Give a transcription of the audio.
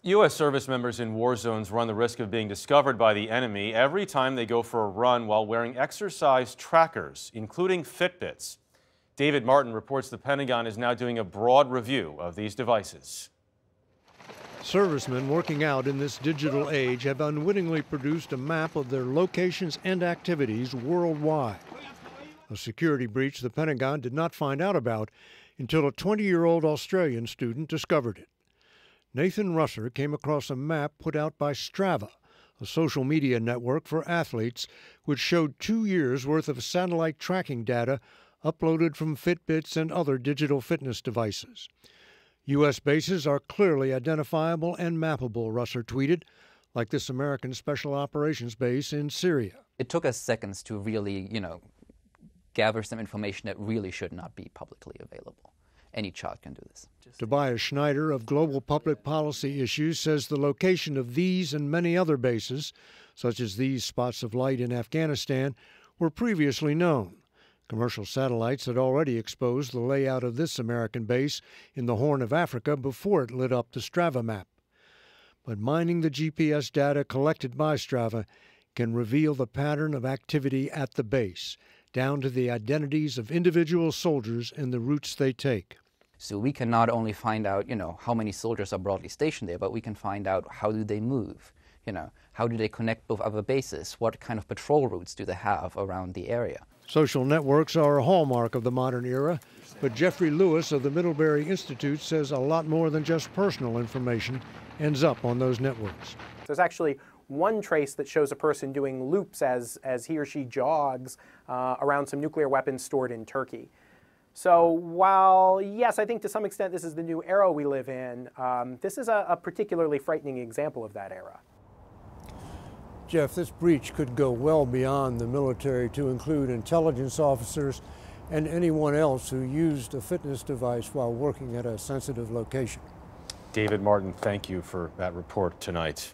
U.S. service members in war zones run the risk of being discovered by the enemy every time they go for a run while wearing exercise trackers, including Fitbits. David Martin reports the Pentagon is now doing a broad review of these devices. Servicemen working out in this digital age have unwittingly produced a map of their locations and activities worldwide. A security breach the Pentagon did not find out about until a 20-year-old Australian student discovered it. Nathan Russer came across a map put out by Strava, a social media network for athletes, which showed 2 years' worth of satellite tracking data uploaded from Fitbits and other digital fitness devices. U.S. bases are clearly identifiable and mappable, Russer tweeted, like this American Special Operations base in Syria. It took us seconds to really, gather some information that really should not be publicly available. Any child can do this. Tobias Schneider of Global Public Policy Issues says the location of these and many other bases, such as these spots of light in Afghanistan, were previously known. Commercial satellites had already exposed the layout of this American base in the Horn of Africa before it lit up the Strava map. But mining the GPS data collected by Strava can reveal the pattern of activity at the base, down to the identities of individual soldiers and the routes they take. So we can not only find out, how many soldiers are broadly stationed there, but we can find out how do they move, how do they connect with other bases, what kind of patrol routes do they have around the area. Social networks are a hallmark of the modern era, but Jeffrey Lewis of the Middlebury Institute says a lot more than just personal information ends up on those networks. There's actually one trace that shows a person doing loops as he or she jogs around some nuclear weapons stored in Turkey. So while, yes, I think to some extent this is the new era we live in, this is a particularly frightening example of that era. Jeff, this breach could go well beyond the military to include intelligence officers and anyone else who used a fitness device while working at a sensitive location. David Martin, thank you for that report tonight.